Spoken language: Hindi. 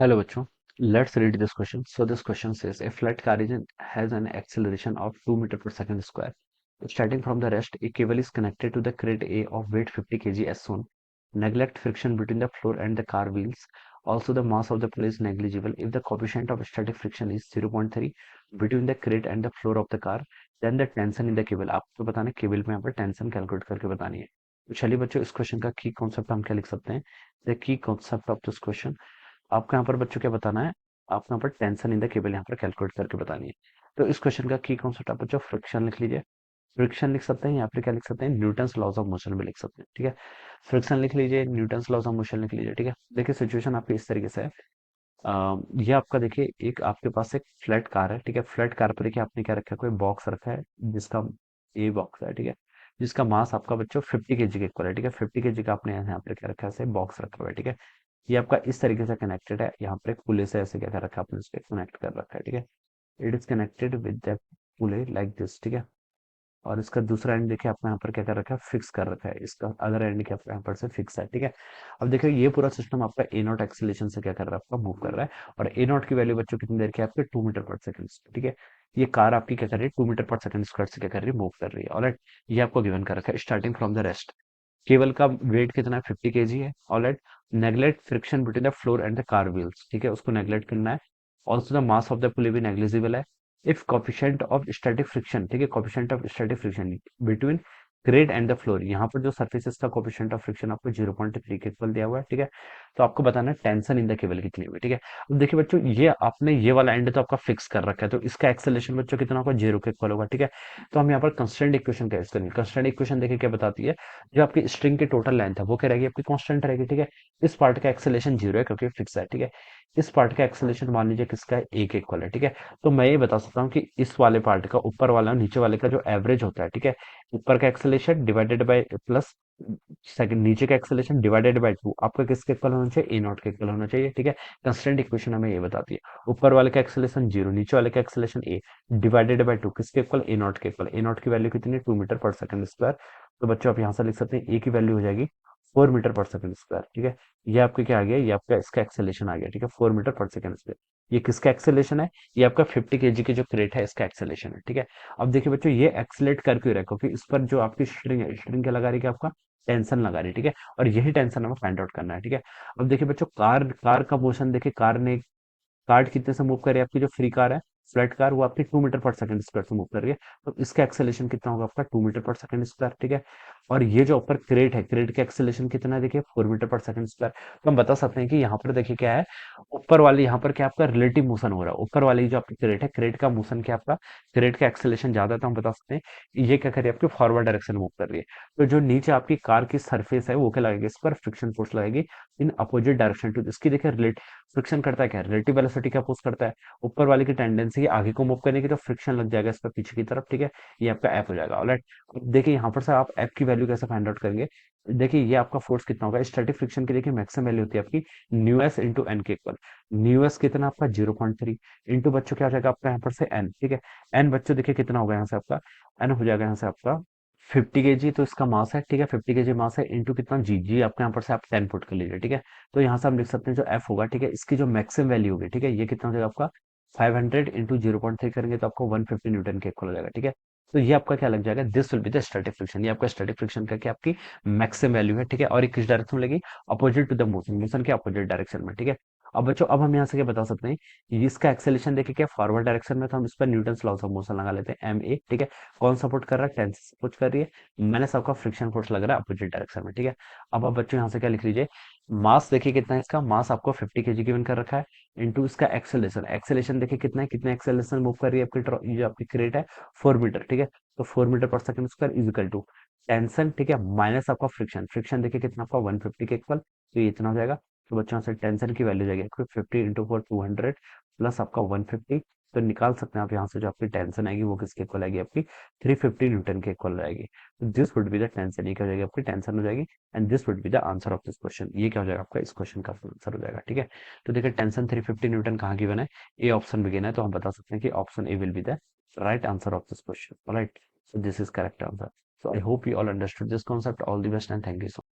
Hello, bachcho. Let's read this question. So this question says a flat car has an acceleration of 2 meter per second square. Starting from the rest, a cable is connected to the crate A of weight 50 kg as shown. Neglect friction between the floor and the car wheels. Also, the mass of the pulley is negligible. If the coefficient of static friction is 0.3 between the crate and the floor of the car, then the tension in the cable. आपको बताना है केबल में यहाँ पर टेंशन कैलकुलेट करके बतानी है. तो चलिए बच्चों, इस क्वेश्चन का की कॉन्सेप्ट हम क्या लिख सकते हैं. The key concept of this question, आपको यहाँ पर बच्चों क्या बताना है. आपको यहाँ पर टेंशन इन द केबल यहाँ पर कैलकुलेट करके बतानी है. तो इस क्वेश्चन का की कॉन्सेप्ट आप बच्चों फ्रिक्शन लिख लीजिए. फ्रिक्शन लिख सकते हैं, यहाँ पे क्या लिख सकते हैं, न्यूटन्स लॉज ऑफ मोशन भी लिख सकते हैं. ठीक है, फ्रिक्शन लिख लीजिए, न्यूटन्स लॉज ऑफ मोशन लिख लीजिए. ठीक है, देखिए सिचुएशन आपकी इस तरीके से है. ये आपका देखिए, एक आपके पास एक फ्लैट कार है. ठीक है, फ्लैट कार पर देखिए आपने क्या रखा है, कोई बॉक्स रखा है जिसका ए बॉक्स है. ठीक है, जिसका मास आपका बच्चों 50 kg के इक्वल है. ठीक है, 50 kg का आपने यहाँ पर क्या रखा है, बॉक्स रखा हुआ है. ठीक है, ये आपका इस तरीके से कनेक्टेड है. यहाँ पर एक पुले से ऐसे क्या कर रखा है, आपने इसको कनेक्ट कर रखा है. ठीक है, it is connected with the pulley like this. ठीक है, और इसका दूसरा एंड देखिए आपने यहाँ पर क्या कर रखा है, फिक्स कर रखा है. इसका अदर एंड क्या यहाँ पर से फिक्स है. ठीक है, अब देखिए ये पूरा सिस्टम आपका ए नॉट एक्सेलेरेशन से क्या कर रहा है, आपका मूव कर रहा है. और ए नॉट की वैल्यू बच्चों कितनी देर की है, आपके 2 मीटर पर सेकंड. ठीक है, ये कार आपकी क्या कर रही है, 2 मीटर पर सेकंड स्क्वायर से क्या कर रही है, मूव कर रही है. ऑलराइट, ये आपको गिवन कर रखा है starting from the rest. Cable का वेट कितना है, 50 kg है. Alright, neglect friction between the floor and the car wheels. ठीक है, उसको नेग्लेक्ट करना है. Also the mass of the पुली भी नेग्लिजिबल है. If coefficient of static friction, ठीक है, coefficient of static friction between grade and the floor, यहाँ पर जो सर्फेसिस का कोफिशिएंट ऑफ फ्रिक्शन आपको 0.3 के इक्वल दिया हुआ है. ठीक है, तो आपको बताना है टेंशन इन द केबल कितनी हुई. ठीक है, अब देखिए बच्चों, ये आपने ये वाला एंड तो आपका फिक्स कर रखा है, तो इसका एक्सेलेरेशन बच्चों कितना होगा, 0 के इक्वल होगा. ठीक है, तो हम यहाँ पर कंस्टेंट इक्वेशन का यूज करेंगे. कंस्टेंट इक्वेशन देखिए क्या बताती है, जो आपकी स्ट्रिंग की टोटल लेंथ है वो क्या रहेगी, आपकी कांस्टेंट रहेगी. ठीक है, इस पार्ट का एक्सेलेरेशन 0 है क्योंकि फिक्स है. ठीक है, इस पार्ट का एक्सेलेरेशन मान लीजिए किसका है, ए के इक्वल है. ठीक है, तो मैं ये बता सकता हूँ कि इस वाले पार्ट का, ऊपर वाला नीचे वाले का जो एवरेज होता है. ठीक है, ऊपर का acceleration divided by plus second नीचे का एक्सेलेरेशन डिवाइडेड बाय 2 आपका किसके इक्वल होना चाहिए, ए नॉट के इक्वल होना चाहिए. ठीक है, कंस्टेंट इक्वेशन हमें ये बताती है. ऊपर वाले का एक्सेलेरेशन 0, नीचे वाले का एक्सेलेरेशन ए डिवाइडेड बाय 2 किसके इक्वल, ए नॉट के इक्वल. ए नॉट की वैल्यू कितनी है, 2 मीटर पर सेकंड स्क्वायर. तो बच्चों आप यहाँ से लिख सकते हैं ए की वैल्यू हो जाएगी 4 मीटर पर सेकंड स्क्वायर. ठीक है, ये आपके क्या आ गया, ये आपका इसका एक्सेलेरेशन आ गया. ठीक है, 4 मीटर पर सेकंड स्क्वायर. ये किसका एक्सेलेरेशन है, ये आपका 50 kg के जो क्रेट है इसका एक्सेलेरेशन है. ठीक है, अब देखिए बच्चों, ये एक्सेलेरेट कर क्यों रहा है, क्योंकि इस पर जो आपकी स्ट्रिंग है, स्ट्रिंग क्या लगा रही है, आपका टेंशन लगा रही है. ठीक है, और यही टेंशन हमें फाइंड आउट करना है. ठीक है, अब देखिए बच्चों, कार कार का मोशन देखिए, कार ने कार्ड कितने से मूव कर रही है, आपकी जो फ्री कार है, फ्लैट कार, वो आपकी 2 मीटर पर सेकंड स्क्वायर से मूव कर रही है. तो इसका एक्सेलेरेशन कितना होगा, आपका 2 मीटर पर सेकंड स्क्वायर. ठीक है, और ये जो ऊपर क्रेट है, क्रेट का एक्सेलेरेशन कितना है, देखिए 4 मीटर पर सेकंड स्क्वायर. तो हम बता सकते हैं कि यहाँ पर देखिए क्या है, ऊपर वाले यहाँ पर क्या आपका रिलेटिव मोशन हो रहा है. ऊपर वाली जो आपकी क्रेट है, क्रेट का मोशन क्या आपका, क्रेट का एक्सेलेरेशन ज्यादा है, तो हम बता सकते हैं कि ये क्या कर रही है, आपकी फॉरवर्ड डायरेक्शन मूव कर रही है. तो जो नीचे आपकी कार की सरफेस है वो क्या लगेगी, इस पर फ्रिक्शन फोर्स लगेगी इन अपोजिट डायरेक्शन टू. इसकी देखिए फ्रिक्शन करता है क्या, रिलेटिव वेलोसिटी का अपोज करता है. ऊपर वाले की टेंडेंसी है आगे को मूव करने की, तो फ्रिक्शन लग जाएगा इस पर पीछे की तरफ. ठीक है, ये आपका एफ हो जाएगा. ऑलराइट, देखिए यहाँ पर से आप एफ की वैल्यू कैसे फाइंड आउट करेंगे. देखिए ये आपका फोर्स कितना होगा, स्टैटिक फ्रिक्शन की देखिए मैक्सिमम वैल्यू होती है आपकी न्यू एस इंटू एन के इक्वल. न्यू एस कितना आपका 0.3 इंटू बच्चों क्या हो जाएगा आपका यहाँ पर से एन. ठीक है, एन बच्चों देखिए कितना होगा यहाँ से आपका, एन हो जाएगा यहाँ से आपका 50 kg. तो इसका मास है. ठीक है, 50 kg मास है इंटू कितना जी, जी आपके यहाँ पर से आप 10 पुट कर लीजिए. ठीक है, तो यहाँ से हम लिख सकते हैं जो एफ होगा. ठीक है, इसकी जो मैक्सिमम वैल्यू होगी, ठीक है, ये कितना हो जाएगा आपका 500 इंटू 0.3 करेंगे तो आपको 150 न्यूटन के इक्वल हो जाएगा. ठीक है, तो ये आपका क्या लग जाएगा, this will be the static friction. ये आपका स्टैटिक फ्रिक्शन का क्या आपकी मैक्सिमम वैल्यू है. ठीक है, और ये किस डायरेक्शन में लगी, opposite to the motion, motion के अपोजिट डायरेक्शन में. ठीक है, अब बच्चों अब हम यहाँ से क्या बता सकते हैं, ये इसका एक्सेलेरेशन देखिए क्या फॉरवर्ड डायरेक्शन में, तो हम इस पर न्यूटन्स लॉस ऑफ मोशन लगा लेते हैं, एम ए. ठीक है, कौन सपोर्ट कर रहा है, टेंस सपोर्ट कर रही है. मैंने सबका फ्रिक्शन फोर्स लग रहा है अपोजिट डायरेक्शन में. ठीक है, अब आप बच्चों यहाँ से क्या लिख लीजिए, मास देखिए कितना है, इसका मास आपको 50 kg गिवन कर रखा है इंटू इसका एक्सेलेरेशन. एक्सेलेरेशन देखिए कितना है, कितने एक्सेलेरेशन मूव कर रही है आपकी ये जो आपकी क्रेट है, 4 मीटर. ठीक है, तो 4 metre per second square is equal to tension. ठीक है, माइनस आपका फ्रिक्शन, फ्रिक्शन देखिए कितना आपका 150 के इक्वल, तो ये इतना हो जाएगा. तो बच्चों से टेंशन की वैल्यू जाएगी 50 इंटू 4 200 प्लस आपका 150. तो निकाल सकते हैं आप यहाँ से जो आपकी टेंशन आएगी वो किसके इक्वल आएगी, आपकी 350 न्यूटन के इक्वल रहेगी. तो this would be the tension, ये क्या हो जाएगी, आपकी टेंशन हो जाएगी. And this would be the answer of this question. ये क्या हो जाएगा आपका इस क्वेश्चन का आंसर हो जाएगा. ठीक है, तो देखिए टेंशन 350 न्यूटन कहाँ गिवन है, ए ऑप्शन में गिवन है, तो हम बता सकते हैं कि option A will be the right answer of this question. Right, so this is correct answer. So I hope you all understood this concept. All the best and thank you so much.